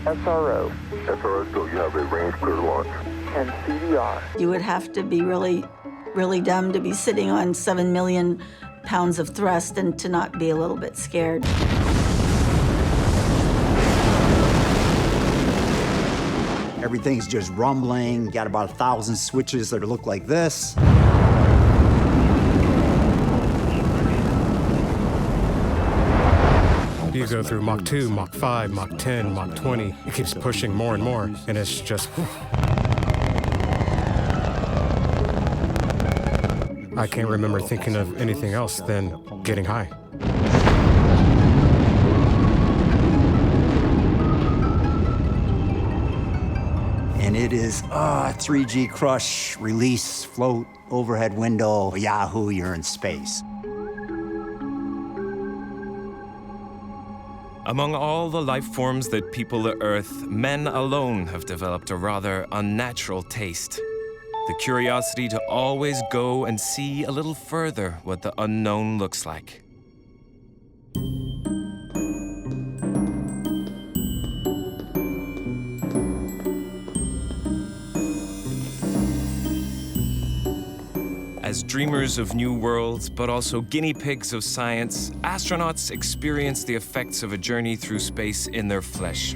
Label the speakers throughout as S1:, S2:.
S1: SRO.
S2: SRO, so you have a range clear launch.
S1: And CDR.
S3: You would have to be really, really dumb to be sitting on 7 million pounds of thrust and to not be a little bit scared.
S4: Everything's just rumbling. Got about 1,000 switches that look like this.
S5: You go through Mach 2, Mach 5, Mach 10, Mach 20. It keeps pushing more and more, and it's just... I can't remember thinking of anything else than getting high.
S4: And it is 3G crush, release, float, overhead window, Yahoo, you're in space.
S6: Among all the life forms that people the Earth, men alone have developed a rather unnatural taste. The curiosity to always go and see a little further what the unknown looks like. As dreamers of new worlds, but also guinea pigs of science, astronauts experience the effects of a journey through space in their flesh.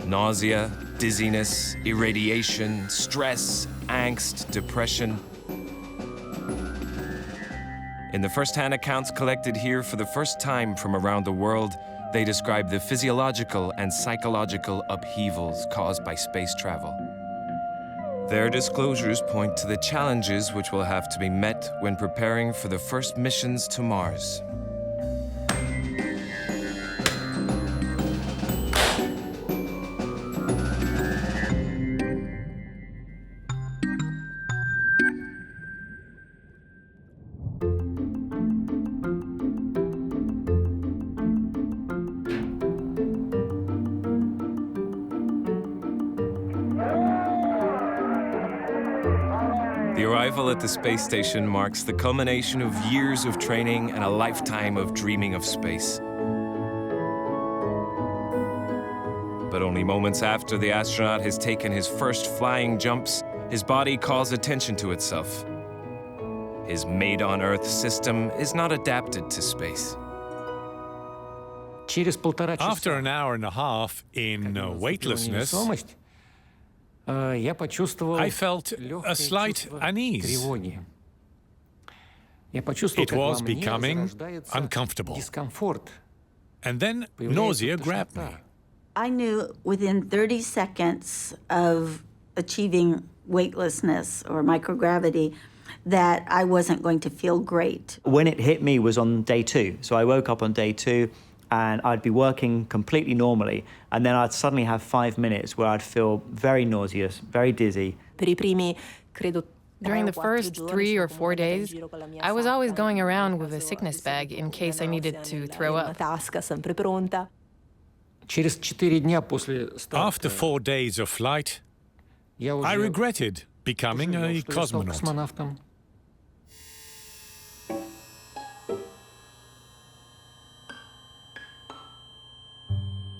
S6: Nausea, dizziness, irradiation, stress, angst, depression. In the first-hand accounts collected here for the first time from around the world, they describe the physiological and psychological upheavals caused by space travel. Their disclosures point to the challenges which will have to be met when preparing for the first missions to Mars. The arrival at the space station marks the culmination of years of training and a lifetime of dreaming of space. But only moments after the astronaut has taken his first flying jumps, his body calls attention to itself. His made-on-Earth system is not adapted to space.
S7: After an hour and a half in weightlessness, I felt a slight unease. It was becoming uncomfortable. And then nausea grabbed me.
S3: I knew within 30 seconds of achieving weightlessness or microgravity that I wasn't going to feel great.
S8: When it hit me was on day 2. So I woke up on day 2 and I'd be working completely normally, and then I'd suddenly have 5 minutes where I'd feel very nauseous, very dizzy.
S9: During the first 3 or 4 days, I was always going around with a sickness bag in case I needed to throw up.
S7: After 4 days of flight, I regretted becoming a cosmonaut.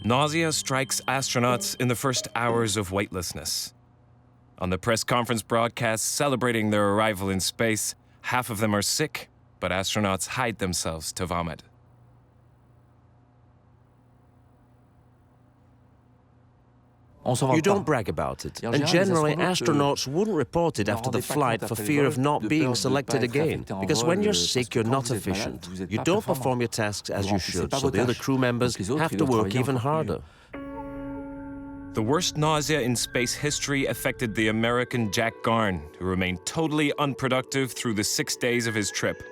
S6: Nausea strikes astronauts in the first hours of weightlessness. On the press conference broadcasts celebrating their arrival in space, half of them are sick, but astronauts hide themselves to vomit.
S10: You don't brag about it, and generally astronauts wouldn't report it after the flight for fear of not being selected again, because when you're sick you're not efficient. You don't perform your tasks as you should, so the other crew members have to work even harder.
S6: The worst nausea in space history affected the American Jack Garn, who remained totally unproductive through the 6 days of his trip.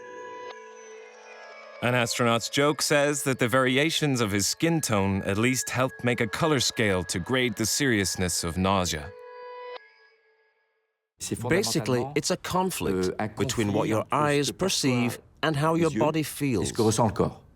S6: An astronaut's joke says that the variations of his skin tone at least helped make a color scale to grade the seriousness of nausea.
S10: Basically, it's a conflict between what your eyes perceive and how your body feels.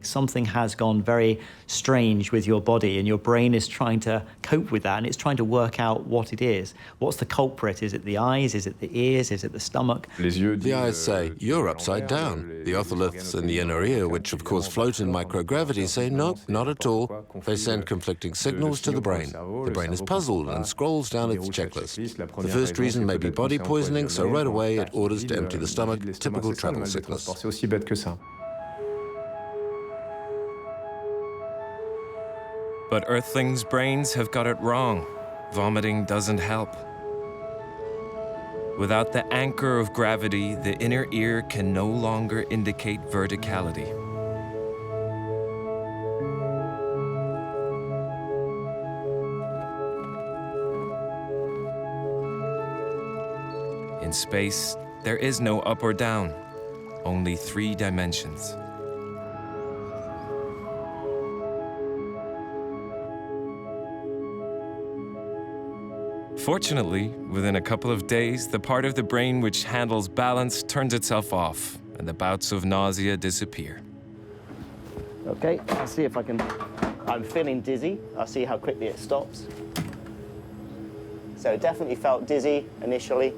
S8: Something has gone very strange with your body, and your brain is trying to cope with that, and it's trying to work out what it is. What's the culprit? Is it the eyes? Is it the ears? Is it the stomach?
S11: The eyes say, you're upside down. The otoliths in the inner ear, which of course float in microgravity, say, nope, not at all. They send conflicting signals to the brain. The brain is puzzled and scrolls down its checklist. The first reason may be body poisoning, so right away it orders to empty the stomach, typical travel sickness.
S6: But Earthlings' brains have got it wrong. Vomiting doesn't help. Without the anchor of gravity, the inner ear can no longer indicate verticality. In space, there is no up or down, only 3 dimensions. Fortunately, within a couple of days, the part of the brain which handles balance turns itself off, and the bouts of nausea disappear.
S8: Okay, I'll see if I can... I'm feeling dizzy. I'll see how quickly it stops. So it definitely felt dizzy initially,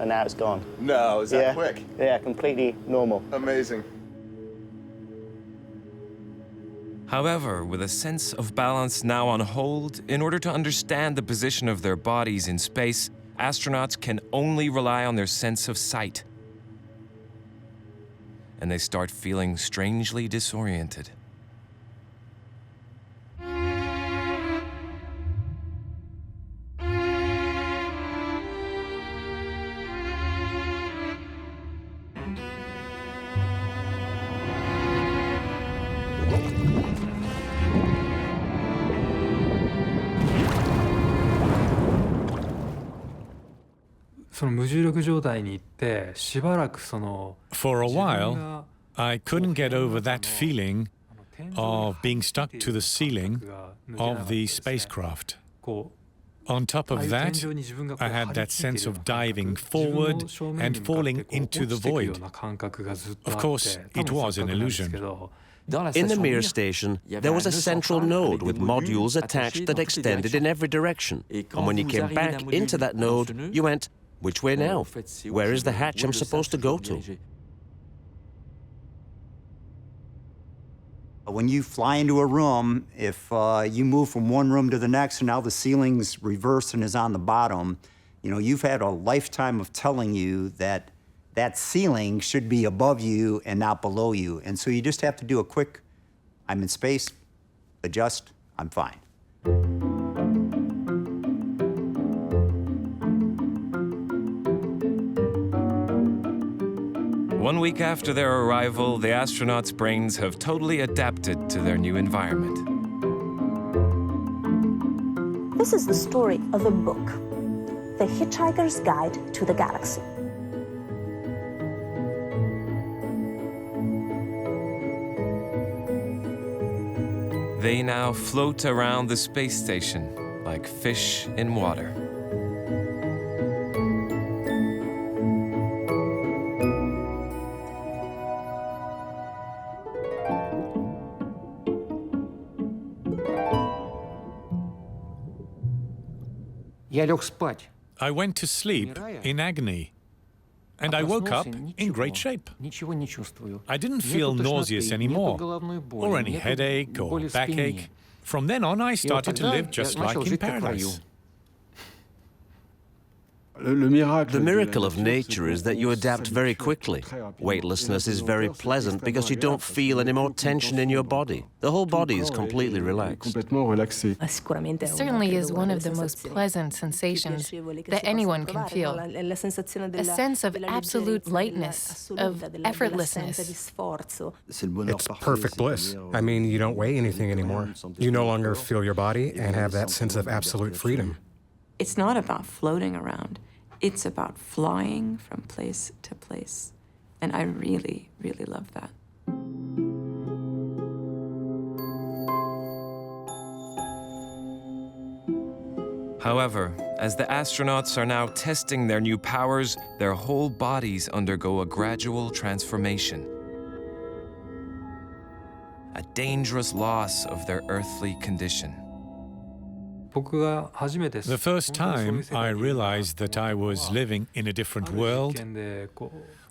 S8: and now it's gone.
S12: No, is that quick?
S8: Yeah, completely normal.
S12: Amazing.
S6: However, with a sense of balance now on hold, in order to understand the position of their bodies in space, astronauts can only rely on their sense of sight. And they start feeling strangely disoriented.
S7: For a while, I couldn't get over that feeling of being stuck to the ceiling of the spacecraft. On top of that, I had that sense of diving forward and falling into the void. Of course, it was an illusion.
S10: In the Mir station, there was a central node with modules attached that extended in every direction. And when you came back into that node, you went, which way now? Where is the hatch I'm supposed to go to?
S4: When you fly into a room, if you move from one room to the next and now the ceiling's reversed and is on the bottom, you know, you've had a lifetime of telling you that that ceiling should be above you and not below you. And so you just have to do a quick, I'm in space, adjust, I'm fine.
S6: 1 week after their arrival, the astronauts' brains have totally adapted to their new environment.
S13: This is the story of a book, The Hitchhiker's Guide to the Galaxy.
S6: They now float around the space station like fish in water.
S7: I went to sleep in agony, and I woke up in great shape. I didn't feel nauseous anymore, or any headache or backache. From then on, I started to live just like in paradise.
S10: The miracle of nature is that you adapt very quickly. Weightlessness is very pleasant because you don't feel any more tension in your body. The whole body is completely relaxed.
S9: It certainly is one of the most pleasant sensations that anyone can feel. A sense of absolute lightness, of effortlessness.
S5: It's perfect bliss. I mean, you don't weigh anything anymore. You no longer feel your body and have that sense of absolute freedom.
S14: It's not about floating around. It's about flying from place to place. And I really, really love that.
S6: However, as the astronauts are now testing their new powers, their whole bodies undergo a gradual transformation. a dangerous loss of their earthly condition.
S7: The first time I realized that I was living in a different world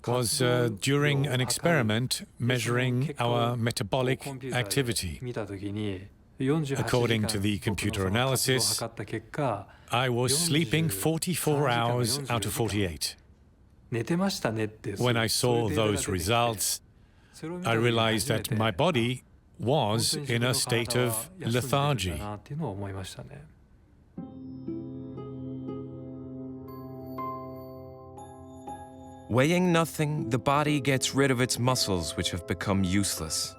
S7: was during an experiment measuring our metabolic activity. According to the computer analysis, I was sleeping 44 hours out of 48. When I saw those results, I realized that my body was in a state of lethargy.
S6: Weighing nothing, the body gets rid of its muscles, which have become useless.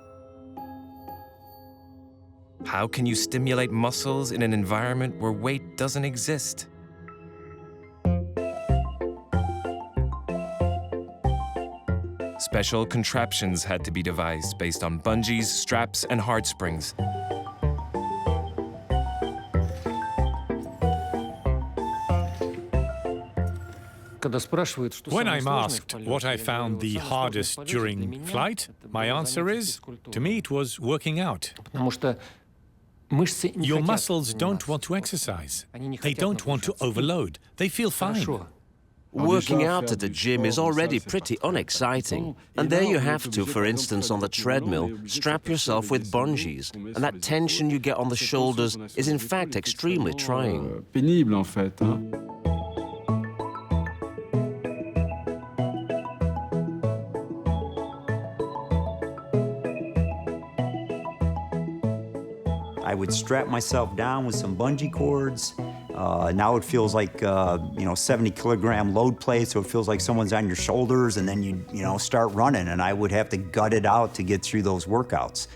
S6: How can you stimulate muscles in an environment where weight doesn't exist? Special contraptions had to be devised based on bungees, straps, and hard springs.
S7: When I'm asked what I found the hardest during flight, my answer is, to me it was working out. Your muscles don't want to exercise. They don't want to overload. They feel fine.
S10: Working out at the gym is already pretty unexciting. And there you have to, for instance, on the treadmill, strap yourself with bungees. And that tension you get on the shoulders is in fact extremely trying.
S4: I would strap myself down with some bungee cords. Now it feels like 70-kilogram load plate, so it feels like someone's on your shoulders, and then you start running, and I would have to gut it out to get through those workouts.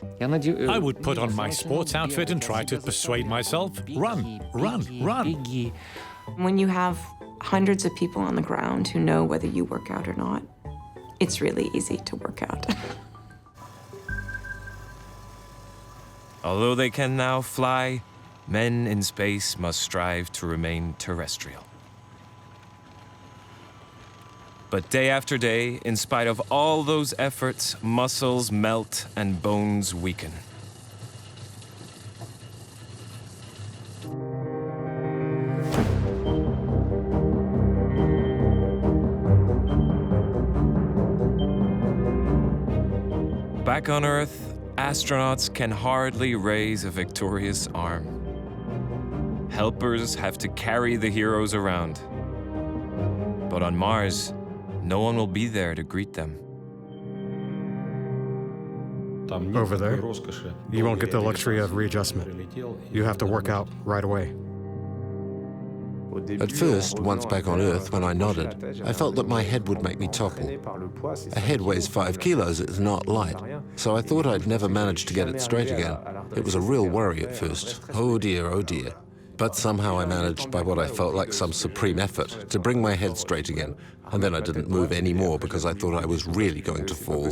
S7: I would put on my sports outfit and try to persuade myself, run, run, run.
S14: When you have hundreds of people on the ground who know whether you work out or not, it's really easy to work out.
S6: Although they can now fly, men in space must strive to remain terrestrial. But day after day, in spite of all those efforts, muscles melt and bones weaken. Back on Earth, astronauts can hardly raise a victorious arm. Helpers have to carry the heroes around. But on Mars, no one will be there to greet them.
S5: Over there, you won't get the luxury of readjustment. You have to work out right away.
S11: At first, once back on Earth, when I nodded, I felt that my head would make me topple. A head weighs 5 kilos, it's not light, so I thought I'd never manage to get it straight again. It was a real worry at first. Oh dear, oh dear. But somehow I managed, by what I felt like some supreme effort, to bring my head straight again, and then I didn't move any more because I thought I was really going to fall.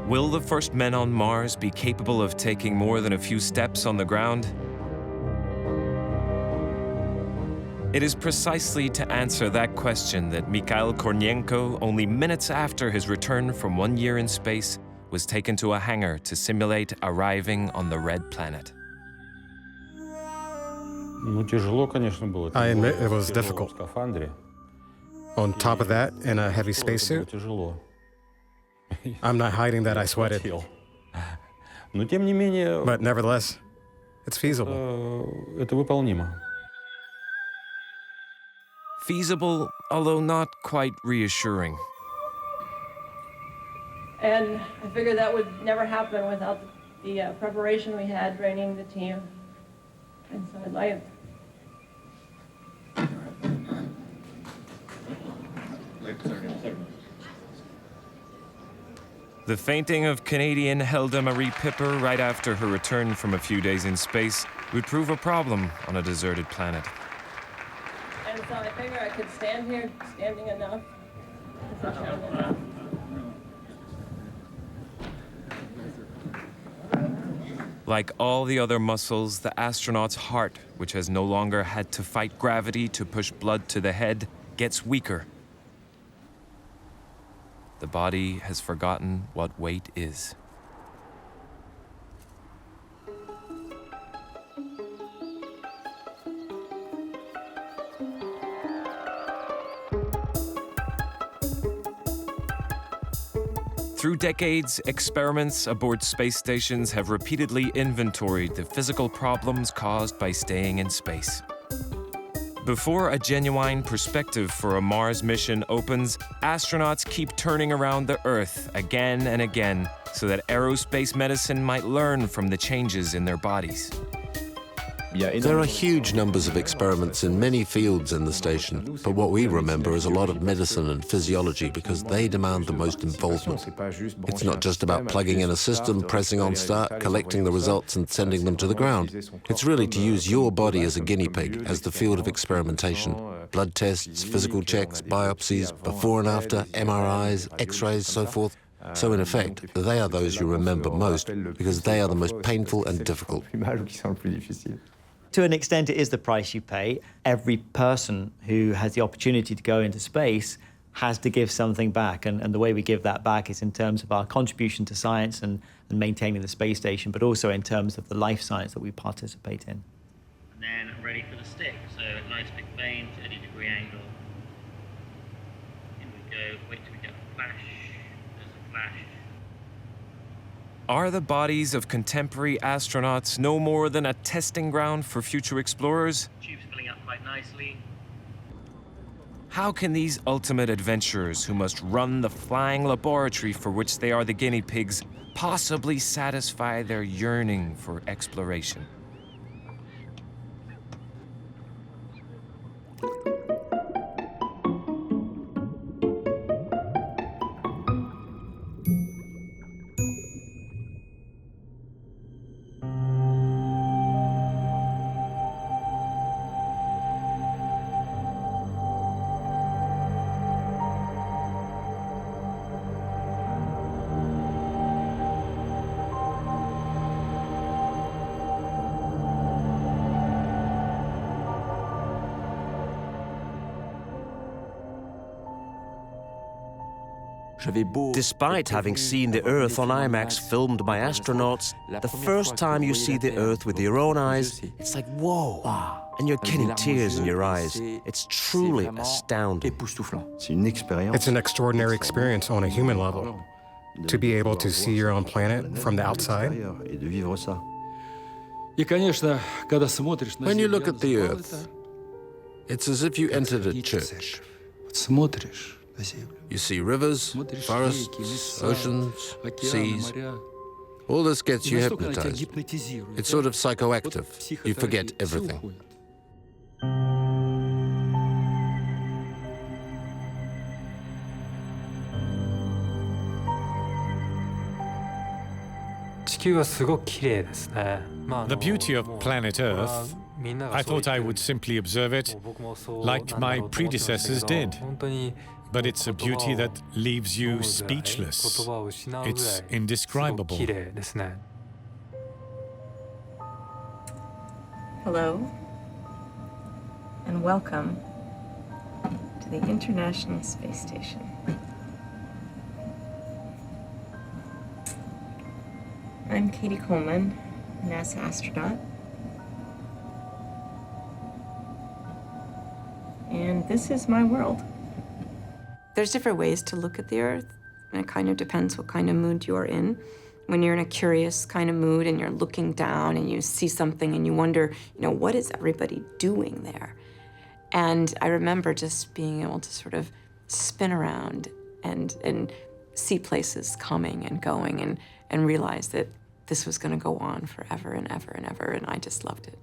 S6: Will the first men on Mars be capable of taking more than a few steps on the ground? It is precisely to answer that question that Mikhail Kornienko, only minutes after his return from 1 year in space, was taken to a hangar to simulate arriving on the Red Planet.
S5: I admit it was difficult. On top of that, in a heavy spacesuit, I'm not hiding that I sweated. But nevertheless, it's feasible.
S6: Feasible, although not quite reassuring.
S12: And I figured that would never happen without the preparation we had training the team. And so I'd like
S6: The fainting of Canadian Hilda Marie Pipper right after her return from a few days in space would prove a problem on a deserted planet.
S12: And so I figured I could stand here, standing enough.
S6: Like all the other muscles, the astronaut's heart, which has no longer had to fight gravity to push blood to the head, gets weaker. The body has forgotten what weight is. Through decades, experiments aboard space stations have repeatedly inventoried the physical problems caused by staying in space. Before a genuine perspective for a Mars mission opens, astronauts keep turning around the Earth again and again so that aerospace medicine might learn from the changes in their bodies.
S11: There are huge numbers of experiments in many fields in the station, but what we remember is a lot of medicine and physiology because they demand the most involvement. It's not just about plugging in a system, pressing on start, collecting the results and sending them to the ground. It's really to use your body as a guinea pig, as the field of experimentation. Blood tests, physical checks, biopsies, before and after, MRIs, X-rays, so forth. So in effect, they are those you remember most because they are the most painful and difficult.
S15: To an extent, it is the price you pay. Every person who has the opportunity to go into space has to give something back. And the way we give that back is in terms of our contribution to science and maintaining the space station, but also in terms of the life science that we participate in.
S16: And then ready for the stick. So nice big plane, 30-degree angle. In we go. Wait till we get a flash. There's a flash.
S6: Are the bodies of contemporary astronauts no more than a testing ground for future explorers?
S16: Tube's filling up quite nicely.
S6: How can these ultimate adventurers who must run the flying laboratory for which they are the guinea pigs possibly satisfy their yearning for exploration?
S10: Despite having seen the Earth on IMAX filmed by astronauts, the first time you see the Earth with your own eyes, it's like, whoa, and you're getting tears in your eyes. It's truly astounding.
S5: It's an extraordinary experience on a human level, to be able to see your own planet from the outside.
S11: When you look at the Earth, it's as if you entered a church. You see rivers, forests, oceans, seas. All this gets you hypnotized. It's sort of psychoactive. You forget everything.
S7: The beauty of planet Earth, I thought I would simply observe it like my predecessors did. But it's a beauty that leaves you speechless. It's indescribable.
S14: Hello, and welcome to the International Space Station. I'm Katie Coleman, NASA astronaut. And this is my world. There's different ways to look at the Earth, and it kind of depends what kind of mood you're in. When you're in a curious kind of mood and you're looking down and you see something and you wonder, what is everybody doing there? And I remember just being able to sort of spin around and see places coming and going and realize that this was going to go on forever and ever and ever, and I just loved it.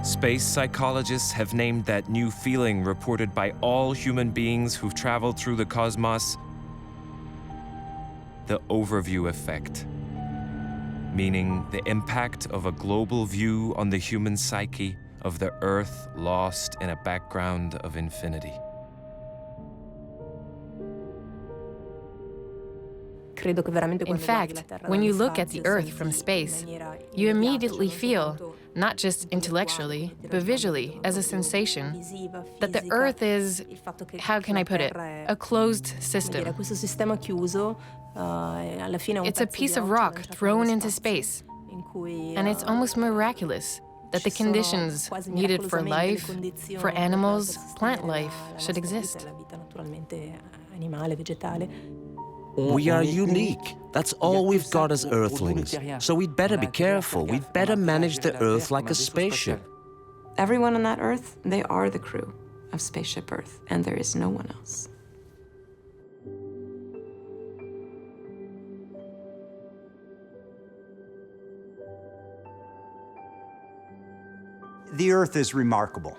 S6: Space psychologists have named that new feeling reported by all human beings who've traveled through the cosmos the overview effect, meaning the impact of a global view on the human psyche of the Earth lost in a background of infinity.
S9: In fact, when you look at the Earth from space, you immediately feel, not just intellectually, but visually, as a sensation, that the Earth is, how can I put it, a closed system. It's a piece of rock thrown into space, and it's almost miraculous that the conditions needed for life, for animals, plant life, should exist.
S10: We are unique. That's all we've got as Earthlings. So we'd better be careful. We'd better manage the Earth like a spaceship.
S14: Everyone on that Earth, they are the crew of Spaceship Earth, and there is no one else.
S4: The Earth is remarkable.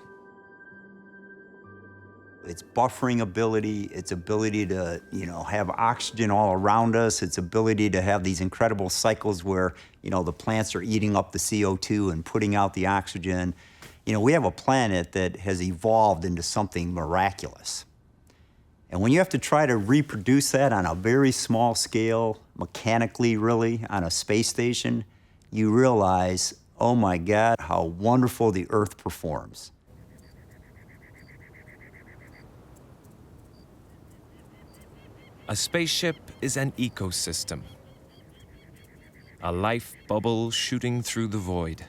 S4: Its buffering ability, its ability to, have oxygen all around us, its ability to have these incredible cycles where, the plants are eating up the CO2 and putting out the oxygen. We have a planet that has evolved into something miraculous. And when you have to try to reproduce that on a very small scale, mechanically really, on a space station, you realize, oh my God, how wonderful the Earth performs.
S6: A spaceship is an ecosystem, a life bubble shooting through the void.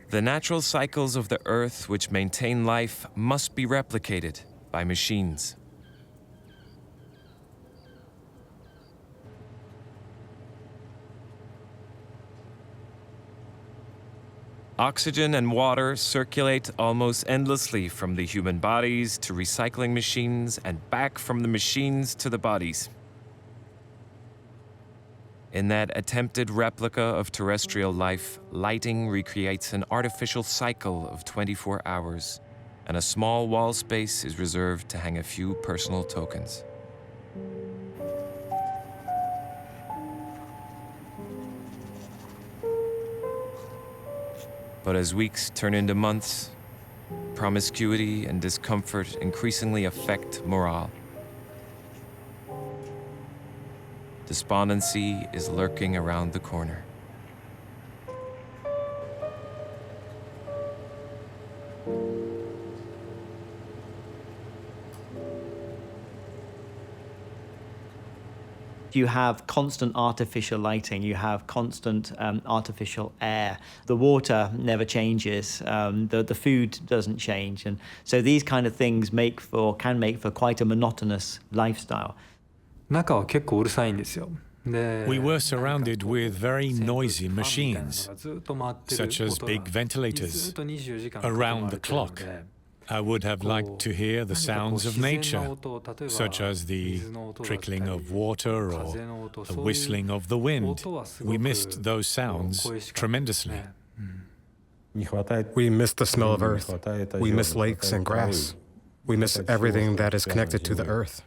S6: The natural cycles of the Earth which maintain life must be replicated by machines. Oxygen and water circulate almost endlessly from the human bodies to recycling machines and back from the machines to the bodies. In that attempted replica of terrestrial life, lighting recreates an artificial cycle of 24 hours, and a small wall space is reserved to hang a few personal tokens. But as weeks turn into months, promiscuity and discomfort increasingly affect morale. Despondency is lurking around the corner.
S15: You have constant artificial lighting, you have constant artificial air. The water never changes, the food doesn't change. And so these kind of things can make for quite a monotonous lifestyle.
S7: We were surrounded with very noisy machines, such as big ventilators, around the clock. I would have liked to hear the sounds of nature, such as the trickling of water or the whistling of the wind. We missed those sounds tremendously.
S5: We miss the smell of Earth. We miss lakes and grass. We miss everything that is connected to the Earth.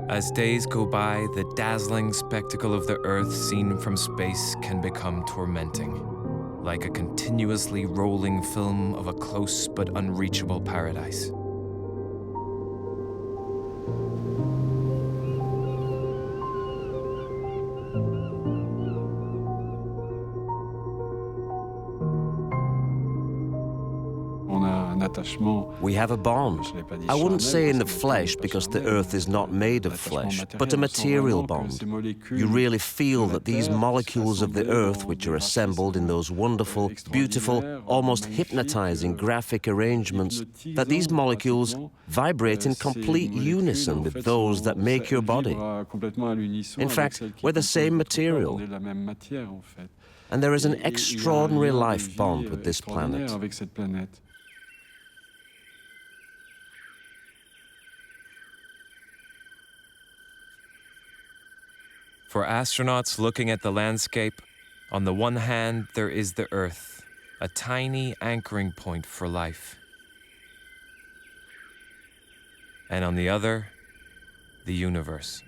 S6: As days go by, the dazzling spectacle of the Earth seen from space can become tormenting, like a continuously rolling film of a close but unreachable paradise.
S10: We have a bond. I wouldn't say in the flesh, because the Earth is not made of flesh, but a material bond. You really feel that these molecules of the Earth, which are assembled in those wonderful, beautiful, almost hypnotizing graphic arrangements, that these molecules vibrate in complete unison with those that make your body. In fact, we're the same material. And there is an extraordinary life bond with this planet.
S6: For astronauts looking at the landscape, on the one hand, there is the Earth, a tiny anchoring point for life. And on the other, the universe.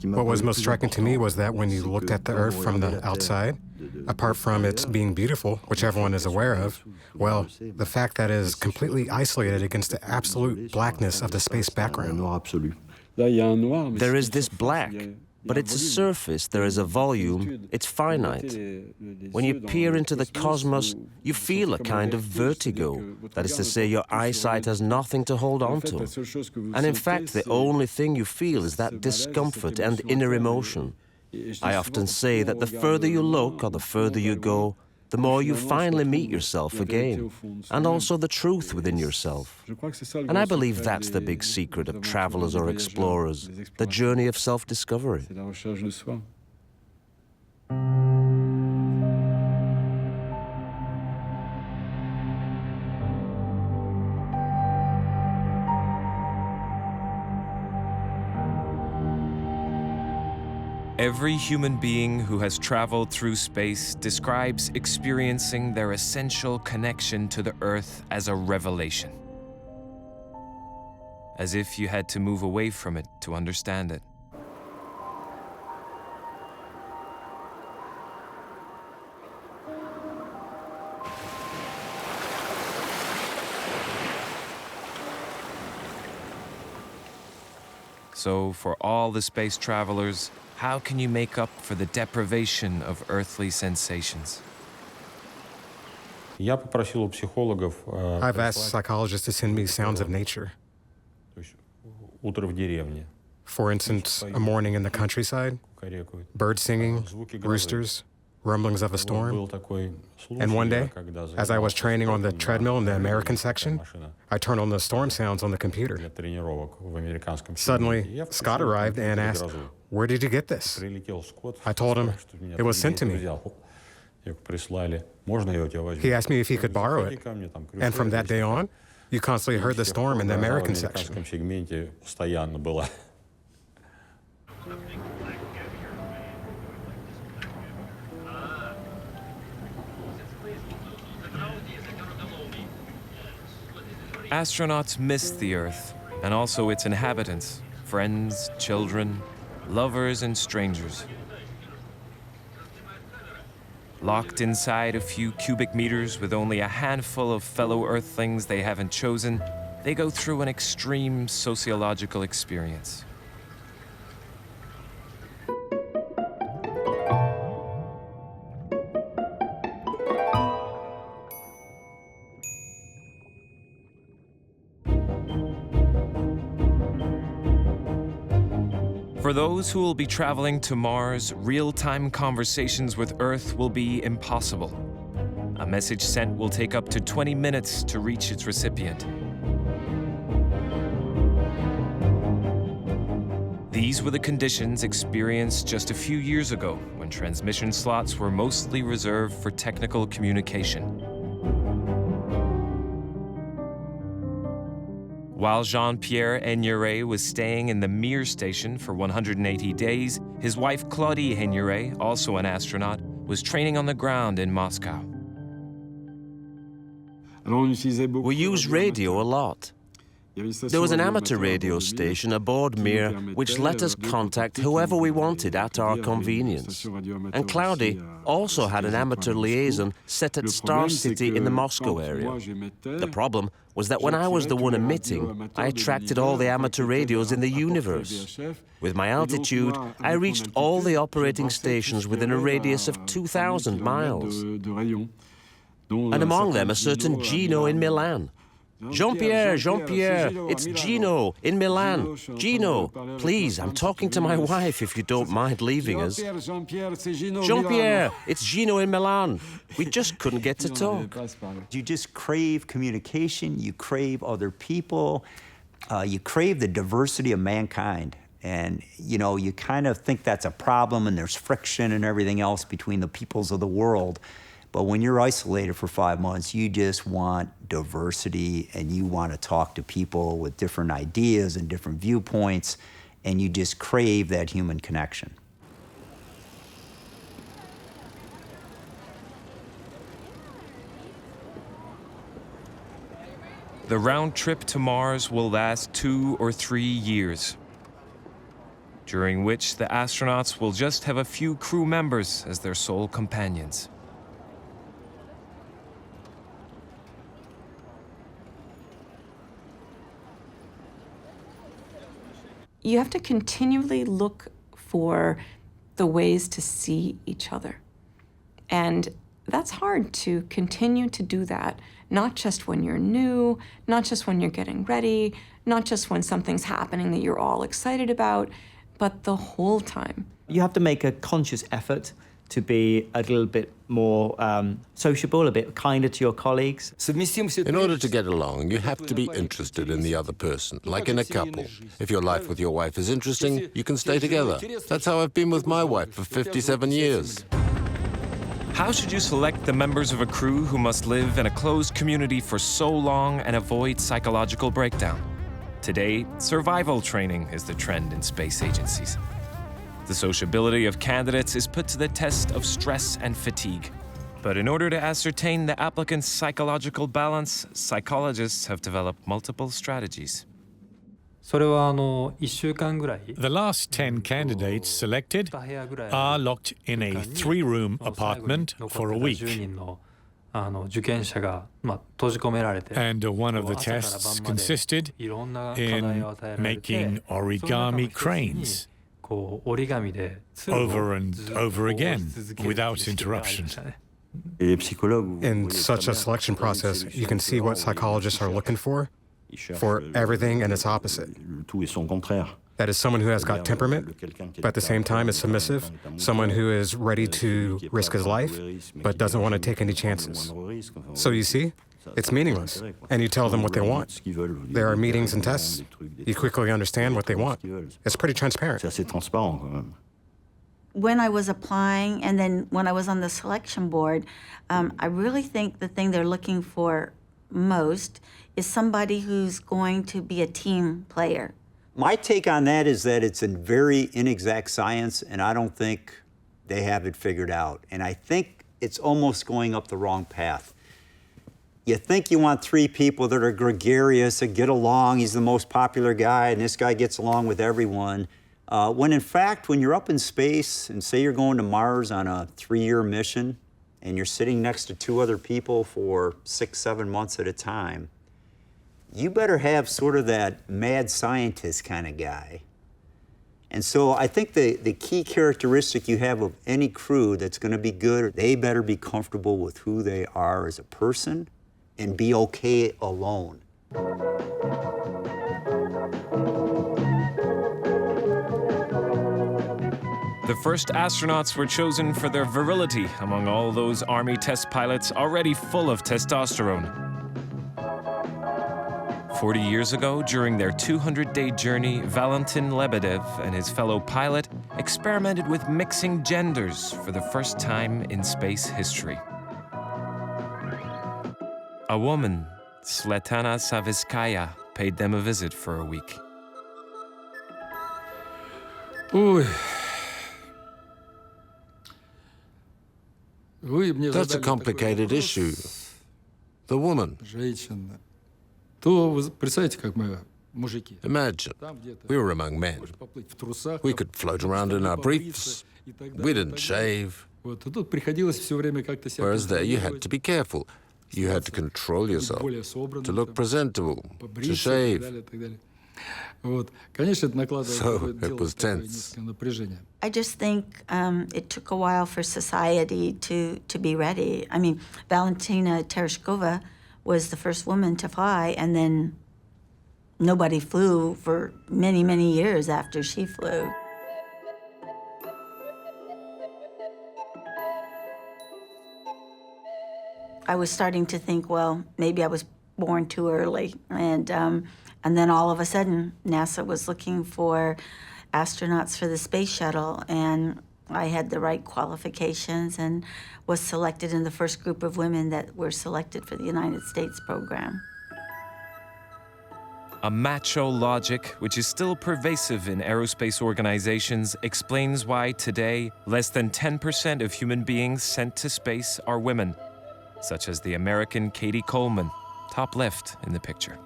S5: What was most striking to me was that when you looked at the Earth from the outside, apart from its being beautiful, which everyone is aware of, well, the fact that it is completely isolated against the absolute blackness of the space background.
S10: There is this black, but it's a surface, there is a volume, it's finite. When you peer into the cosmos, you feel a kind of vertigo. That is to say, your eyesight has nothing to hold on to. And in fact, the only thing you feel is that discomfort and inner emotion. I often say that the further you look or the further you go, the more you finally meet yourself again, and also the truth within yourself. And I believe that's the big secret of travelers or explorers, the journey of self-discovery.
S6: Every human being who has traveled through space describes experiencing their essential connection to the Earth as a revelation. As if you had to move away from it to understand it. So, for all the space travelers, how can you make up for the deprivation of earthly sensations?
S5: I've asked psychologists to send me sounds of nature. For instance, a morning in the countryside, birds singing, roosters, rumblings of a storm. And one day, as I was training on the treadmill in the American section, I turned on the storm sounds on the computer. Suddenly, Scott arrived and asked, "Where did you get this?" I told him it was sent to me. He asked me if he could borrow it. And from that day on, you constantly heard the storm in the American section.
S6: Astronauts miss the Earth, and also its inhabitants, friends, children, lovers, and strangers. Locked inside a few cubic meters with only a handful of fellow Earthlings they haven't chosen, they go through an extreme sociological experience. For those who will be traveling to Mars, real-time conversations with Earth will be impossible. A message sent will take up to 20 minutes to reach its recipient. These were the conditions experienced just a few years ago when transmission slots were mostly reserved for technical communication. While Jean-Pierre Aigneret was staying in the Mir station for 180 days, his wife Claudie Aigneret, also an astronaut, was training on the ground in Moscow.
S10: We use radio a lot. There was an amateur radio station aboard Mir which let us contact whoever we wanted at our convenience. And Claudie also had an amateur liaison set at Star City in the Moscow area. The problem was that when I was the one emitting, I attracted all the amateur radios in the universe. With my altitude, I reached all the operating stations within a radius of 2,000 miles. And among them a certain Gino in Milan. Jean-Pierre, Jean-Pierre, it's Gino in Milan. Gino, please, I'm talking to my wife if you don't mind leaving us. Jean-Pierre, it's Gino in Milan. We just couldn't get to talk.
S4: You just crave communication, you crave other people, you crave the diversity of mankind. And, you know, you kind of think that's a problem and there's friction and everything else between the peoples of the world. But when you're isolated for 5 months, you just want diversity and you want to talk to people with different ideas and different viewpoints, and you just crave that human connection.
S6: The round trip to Mars will last 2 or 3 years, during which the astronauts will just have a few crew members as their sole companions.
S14: You have to continually look for the ways to see each other. And that's hard to continue to do that, not just when you're new, not just when you're getting ready, not just when something's happening that you're all excited about, but the whole time.
S15: You have to make a conscious effort to be a little bit more sociable, a bit kinder to your colleagues.
S11: In order to get along, you have to be interested in the other person, like in a couple. If your life with your wife is interesting, you can stay together. That's how I've been with my wife for 57 years.
S6: How should you select the members of a crew who must live in a closed community for so long and avoid psychological breakdown? Today, survival training is the trend in space agencies. The sociability of candidates is put to the test of stress and fatigue. But in order to ascertain the applicant's psychological balance, psychologists have developed multiple strategies.
S7: The last 10 candidates selected are locked in a 3-room apartment for a week. And one of the tests consisted in making origami cranes over and over again without interruption.
S5: In such a selection process, you can see what psychologists are looking for everything and its opposite. That is someone who has got temperament, but at the same time is submissive, someone who is ready to risk his life, but doesn't want to take any chances. So you see, it's meaningless, and you tell them what they want. There are meetings and tests. You quickly understand what they want. It's pretty transparent.
S3: When I was applying and then when I was on the selection board, I really think the thing they're looking for most is somebody who's going to be a team player.
S4: My take on that is that it's a very inexact science, and I don't think they have it figured out. And I think it's almost going up the wrong path. You think you want 3 people that are gregarious and get along. He's the most popular guy, and this guy gets along with everyone. When in fact, when you're up in space and say you're going to Mars on a 3-year mission, and you're sitting next to 2 other people for 6, 7 months at a time, you better have sort of that mad scientist kind of guy. And so I think the key characteristic you have of any crew that's going to be good, they better be comfortable with who they are as a person and be okay alone.
S6: The first astronauts were chosen for their virility among all those Army test pilots already full of testosterone. 40 years ago, during their 200-day journey, Valentin Lebedev and his fellow pilot experimented with mixing genders for the first time in space history. A woman, Svetlana Savitskaya, paid them a visit for a week.
S11: That's a complicated issue. The woman. Imagine, we were among men. We could float around in our briefs. We didn't shave. Whereas there you had to be careful. You had to control yourself, to look presentable, to shave. So it was tense.
S3: I just think it took a while for society to be ready. I mean, Valentina Tereshkova was the first woman to fly, and then nobody flew for many, many years after she flew. I was starting to think, well, maybe I was born too early. And then all of a sudden, NASA was looking for astronauts for the space shuttle. And I had the right qualifications and was selected in the first group of women that were selected for the United States program.
S6: A macho logic, which is still pervasive in aerospace organizations, explains why today less than 10% of human beings sent to space are women, such as the American Katie Coleman, top left in the picture.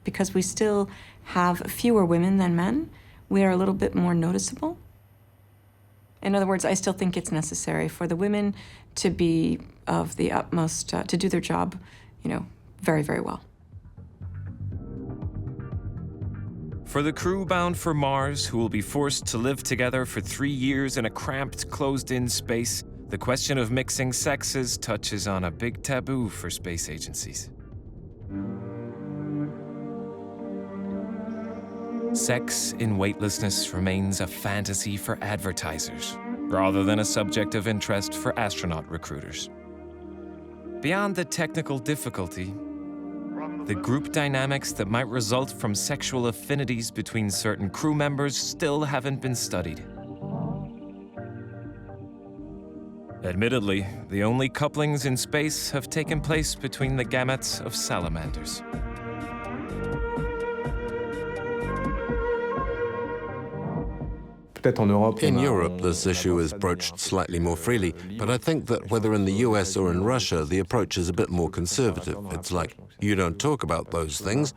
S14: Because we still have fewer women than men, we are a little bit more noticeable. In other words, I still think it's necessary for the women to be of the utmost, to do their job, very, very well.
S6: For the crew bound for Mars, who will be forced to live together for 3 years in a cramped, closed-in space, the question of mixing sexes touches on a big taboo for space agencies. Sex in weightlessness remains a fantasy for advertisers, rather than a subject of interest for astronaut recruiters. Beyond the technical difficulty, the group dynamics that might result from sexual affinities between certain crew members still haven't been studied. Admittedly, the only couplings in space have taken place between the gametes of salamanders.
S11: In Europe, this issue is broached slightly more freely, but I think that whether in the US or in Russia, the approach is a bit more conservative. It's like, you don't talk about those things.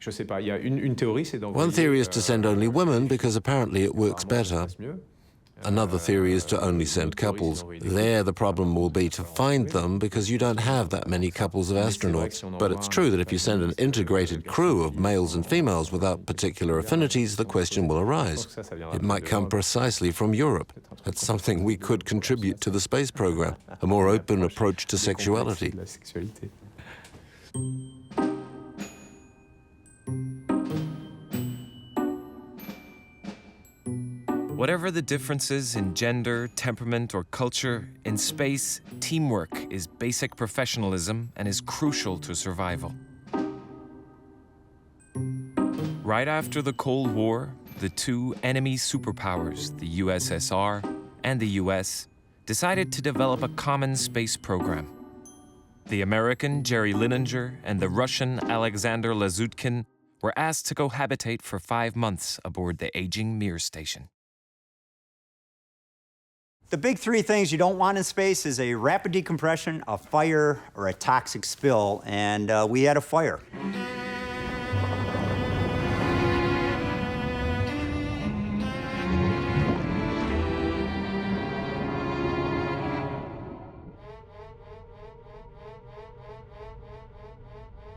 S11: One theory is to send only women because apparently it works better. Another theory is to only send couples. There, the problem will be to find them because you don't have that many couples of astronauts. But it's true that if you send an integrated crew of males and females without particular affinities, the question will arise. It might come precisely from Europe. That's something we could contribute to the space program, a more open approach to sexuality.
S6: Whatever the differences in gender, temperament, or culture, in space, teamwork is basic professionalism and is crucial to survival. Right after the Cold War, the two enemy superpowers, the USSR and the US, decided to develop a common space program. The American Jerry Linenger and the Russian Alexander Lazutkin were asked to cohabitate for 5 months aboard the aging Mir station.
S4: The big three things you don't want in space is a rapid decompression, a fire, or a toxic spill, and we had a fire.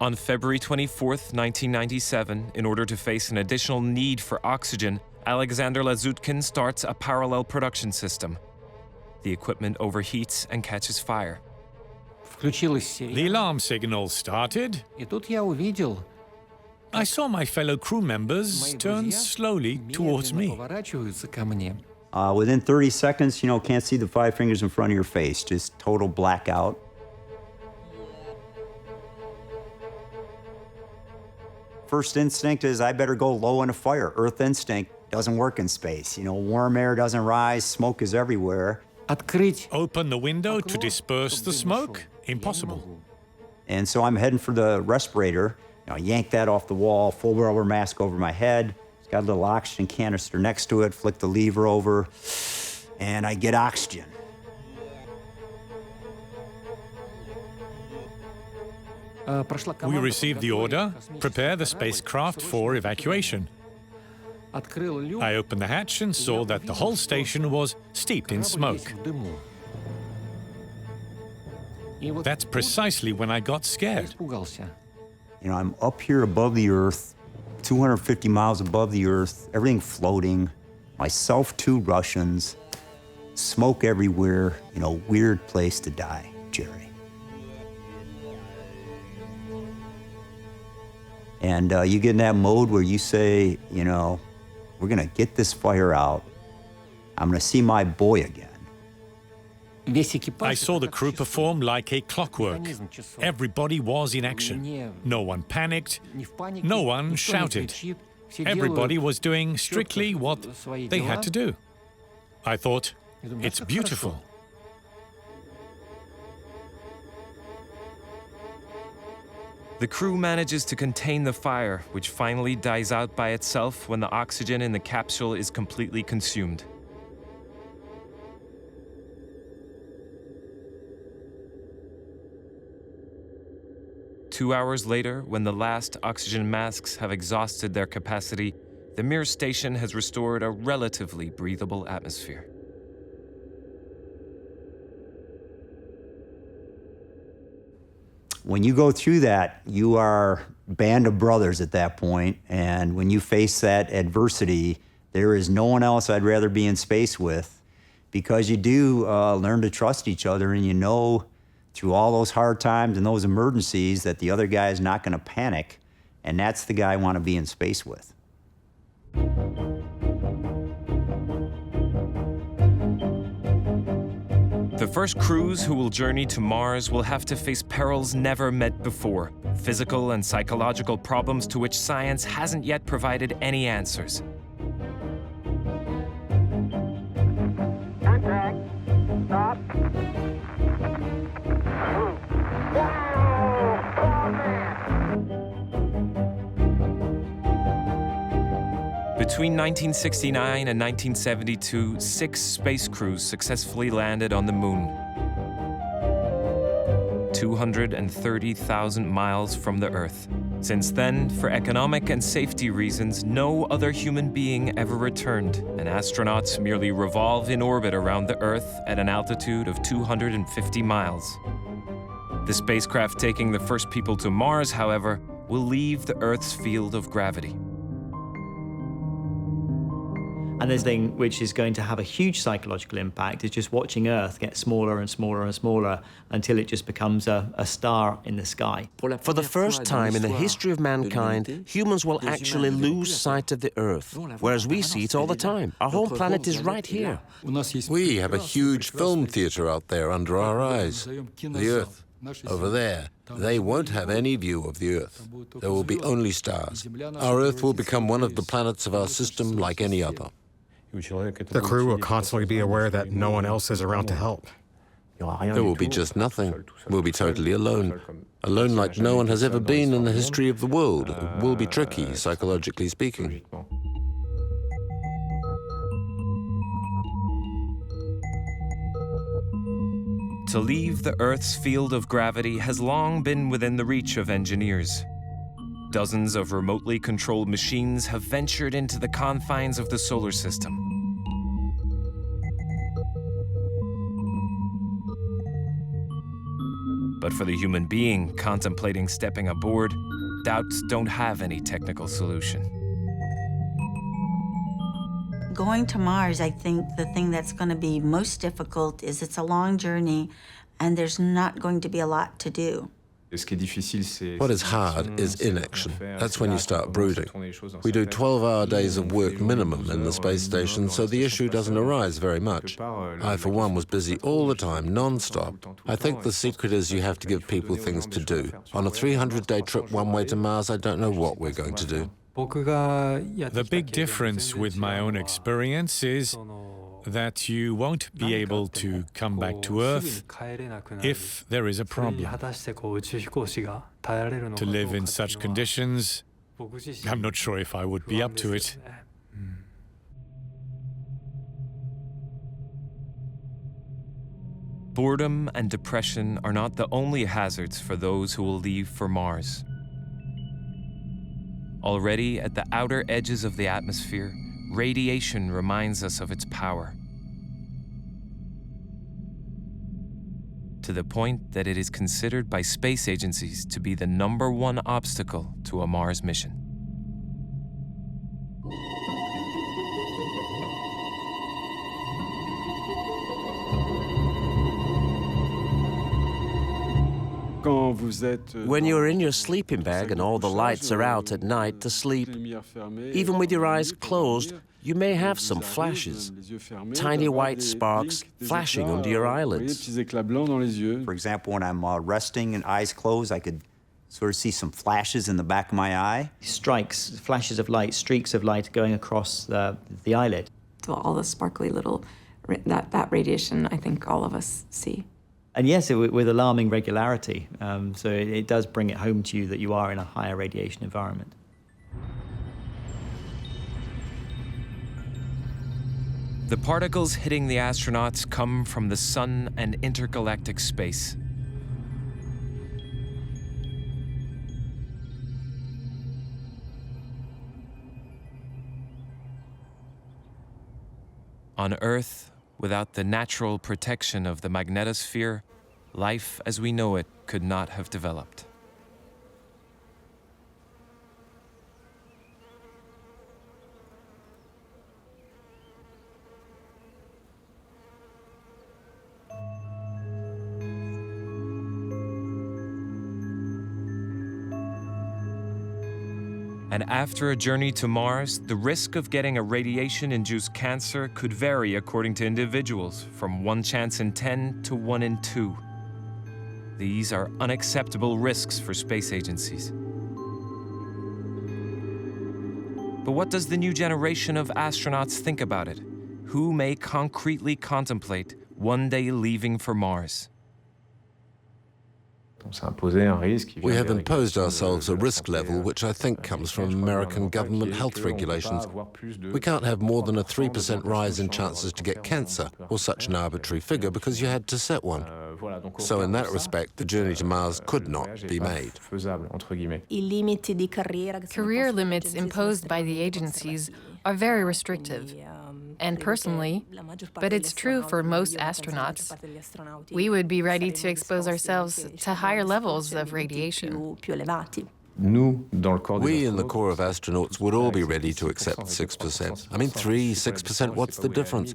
S6: On February 24th, 1997, in order to face an additional need for oxygen, Alexander Lazutkin starts a parallel production system. The equipment overheats and catches fire.
S7: The alarm signal started. I saw my fellow crew members turn slowly towards me.
S4: Within 30 seconds, can't see the 5 fingers in front of your face, just total blackout. First instinct is I better go low in a fire. Earth instinct doesn't work in space. Warm air doesn't rise, smoke is everywhere.
S7: Open the window to disperse the smoke? Impossible.
S4: And so I'm heading for the respirator. Yank that off the wall, full rubber mask over my head. It's got a little oxygen canister next to it, flick the lever over, and I get oxygen.
S7: We received the order, prepare the spacecraft for evacuation. I opened the hatch and saw that the whole station was steeped in smoke. That's precisely when I got scared.
S4: I'm up here above the Earth, 250 miles above the Earth, everything floating, myself, 2 Russians, smoke everywhere, weird place to die, Jerry. And you get in that mode where you say, we're gonna get this fire out. I'm gonna see my boy again.
S7: I saw the crew perform like a clockwork. Everybody was in action. No one panicked. No one shouted. Everybody was doing strictly what they had to do. I thought, it's beautiful.
S6: The crew manages to contain the fire, which finally dies out by itself when the oxygen in the capsule is completely consumed. Two hours later, when the last oxygen masks have exhausted their capacity, the Mir station has restored a relatively breathable atmosphere.
S4: When you go through that, you are a band of brothers at that point, and when you face that adversity, there is no one else I'd rather be in space with, because you do learn to trust each other, and you know through all those hard times and those emergencies that the other guy is not going to panic, and that's the guy I want to be in space with.
S6: The first crews who will journey to Mars will have to face perils never met before, physical and psychological problems to which science hasn't yet provided any answers.
S1: Contact. Stop.
S6: Between 1969 and 1972, 6 space crews successfully landed on the moon. 230,000 miles from the Earth. Since then, for economic and safety reasons, no other human being ever returned, and astronauts merely revolve in orbit around the Earth at an altitude of 250 miles. The spacecraft taking the first people to Mars, however, will leave the Earth's field of gravity.
S15: And this thing which is going to have a huge psychological impact is just watching Earth get smaller and smaller and smaller until it just becomes a star in the sky.
S10: For the first time in the history of mankind, humans will actually lose sight of the Earth, whereas we see it all the time. Our home planet is right here.
S11: We have a huge film theater out there under our eyes. The Earth, over there. They won't have any view of the Earth. There will be only stars. Our Earth will become one of the planets of our system like any other.
S5: The crew will constantly be aware that no one else is around to help.
S11: There will be just nothing. We'll be totally alone. Alone like no one has ever been in the history of the world. It will be tricky, psychologically speaking.
S6: To leave the Earth's field of gravity has long been within the reach of engineers. Dozens of remotely controlled machines have ventured into the confines of the solar system. But for the human being contemplating stepping aboard, doubts don't have any technical solution.
S3: Going to Mars, I think the thing that's going to be most difficult is it's a long journey and there's not going to be a lot to do.
S11: What is hard is inaction. That's when you start brooding. We do 12-hour days of work minimum in the space station, so the issue doesn't arise very much. I, for one, was busy all the time, non-stop. I think the secret is you have to give people things to do. On a 300-day trip one way to Mars, I don't know what we're going to do.
S7: The big difference with my own experience is that you won't be able to come back to Earth if there is a problem. To live in such conditions, I'm not sure if I would be up to it.
S6: Boredom and depression are not the only hazards for those who will leave for Mars. Already at the outer edges of the atmosphere, radiation reminds us of its power. To the point that it is considered by space agencies to be the #1 obstacle to a Mars mission.
S10: When you're in your sleeping bag and all the lights are out at night to sleep, even with your eyes closed, you may have some flashes, tiny white sparks flashing under your eyelids.
S4: For example, when I'm resting and eyes closed, I could sort of see some flashes in the back of my eye.
S15: Strikes, flashes of light, streaks of light going across the eyelid.
S14: So all the sparkly little, that radiation, I think all of us see.
S15: And yes, with alarming regularity. So it does bring it home to you that you are in a higher radiation environment.
S6: The particles hitting the astronauts come from the sun and intergalactic space. On Earth, without the natural protection of the magnetosphere, life as we know it could not have developed. And after a journey to Mars, the risk of getting a radiation-induced cancer could vary according to individuals, from 1 chance in 10 to 1 in 2. These are unacceptable risks for space agencies. But what does the new generation of astronauts think about it? Who may concretely contemplate one day leaving for Mars?
S11: We have imposed ourselves a risk level which I think comes from American government health regulations. We can't have more than a 3% rise in chances to get cancer, or such an arbitrary figure, because you had to set one. So in that respect, the journey to Mars could not be made.
S9: Career limits imposed by the agencies are very restrictive. And personally, but it's true for most astronauts, we would be ready to expose ourselves to higher levels of radiation.
S11: We in the Corps of Astronauts would all be ready to accept 6%. I mean, 6%, what's the difference?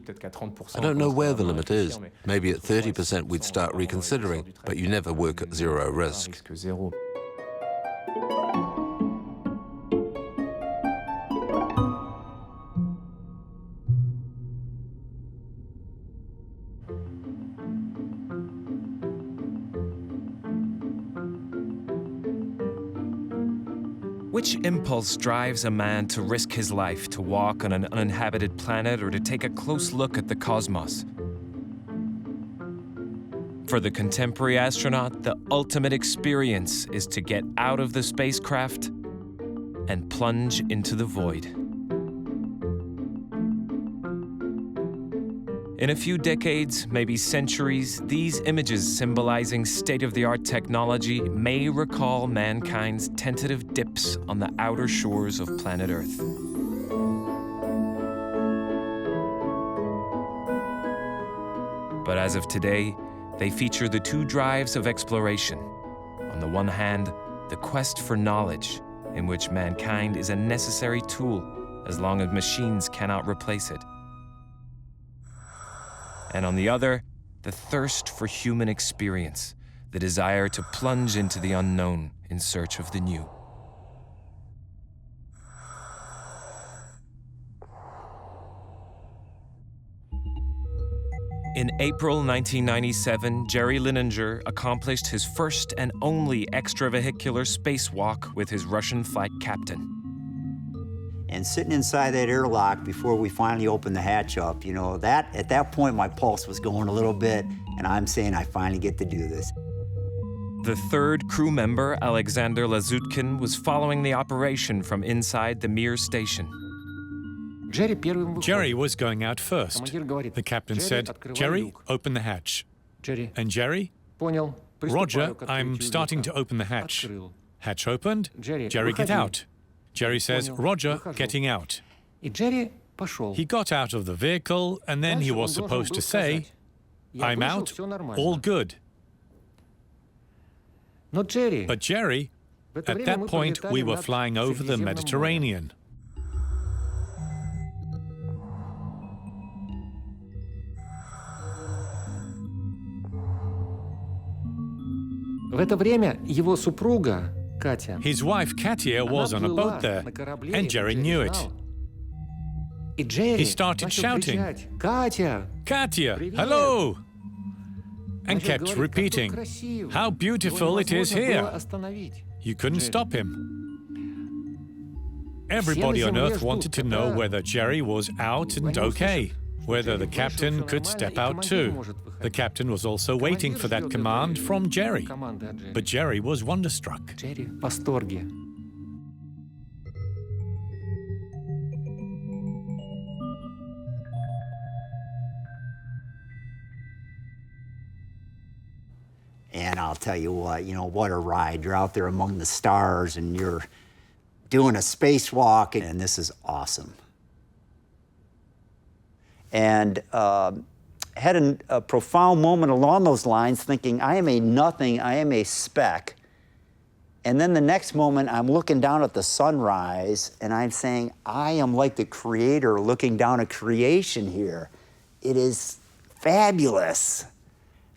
S11: I don't know where the limit is. Maybe at 30% we'd start reconsidering, but you never work at zero risk.
S6: Which impulse drives a man to risk his life to walk on an uninhabited planet or to take a close look at the cosmos? For the contemporary astronaut, the ultimate experience is to get out of the spacecraft and plunge into the void. In a few decades, maybe centuries, these images symbolizing state-of-the-art technology may recall mankind's tentative dips on the outer shores of planet Earth. But as of today, they feature the two drives of exploration. On the one hand, the quest for knowledge, in which mankind is a necessary tool as long as machines cannot replace it. And on the other, the thirst for human experience, the desire to plunge into the unknown in search of the new. In April 1997, Jerry Linenger accomplished his first and only extravehicular spacewalk with his Russian flight captain.
S4: And sitting inside that airlock before we finally opened the hatch up, you know, at that point my pulse was going a little bit, and I'm saying I finally get to do this.
S6: The third crew member, Alexander Lazutkin, was following the operation from inside the Mir station.
S7: Jerry was going out first. The captain said, "Jerry, open the hatch." And Jerry, "Roger, I'm starting to open the hatch." Hatch opened, Jerry, get out. Jerry says, "Roger, getting out." He got out of the vehicle, and then he was supposed to say, "I'm out, all good." But Jerry, at that point, we were flying over the Mediterranean. His wife, Katia, was on a boat there, and Jerry knew it. He started shouting, "Katia, hello!" and kept repeating, "How beautiful it is here!" You couldn't stop him. Everybody on Earth wanted to know whether Jerry was out and okay, whether the captain could step out too. The captain was also waiting for that command from Jerry. But Jerry was wonderstruck.
S4: And I'll tell you what a ride. You're out there among the stars and you're doing a spacewalk, and this is awesome. And had a profound moment along those lines, thinking, I am a nothing, I am a speck. And then the next moment, I'm looking down at the sunrise, and I'm saying, I am like the creator looking down at creation here. It is fabulous.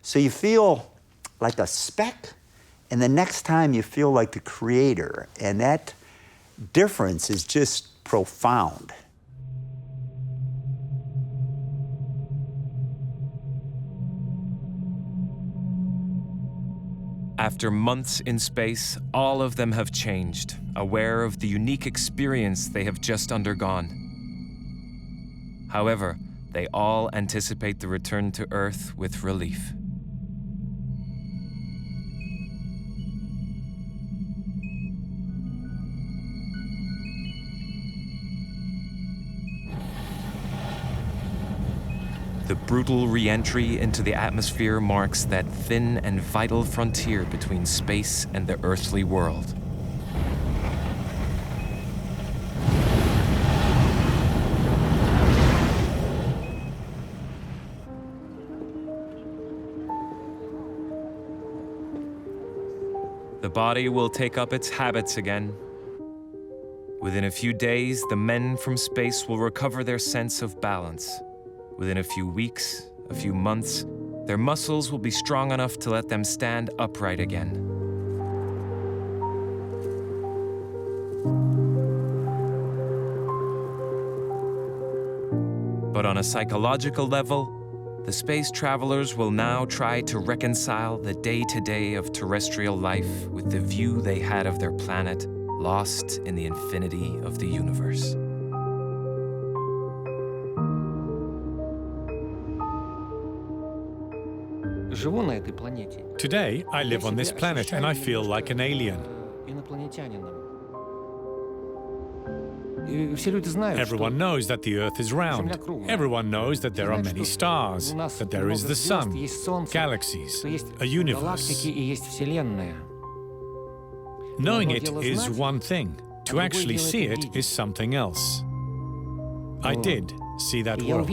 S4: So you feel like a speck, and the next time you feel like the creator, and that difference is just profound.
S6: After months in space, all of them have changed, aware of the unique experience they have just undergone. However, they all anticipate the return to Earth with relief. The brutal re-entry into the atmosphere marks that thin and vital frontier between space and the earthly world. The body will take up its habits again. Within a few days, the men from space will recover their sense of balance. Within a few weeks, a few months, their muscles will be strong enough to let them stand upright again. But on a psychological level, the space travelers will now try to reconcile the day-to-day of terrestrial life with the view they had of their planet, lost in the infinity of the universe.
S7: Today, I live on this planet and I feel like an alien. Everyone knows that the Earth is round. Everyone knows that there are many stars, that there is the sun, galaxies, a universe. Knowing it is one thing. To actually see it is something else. I did see that world.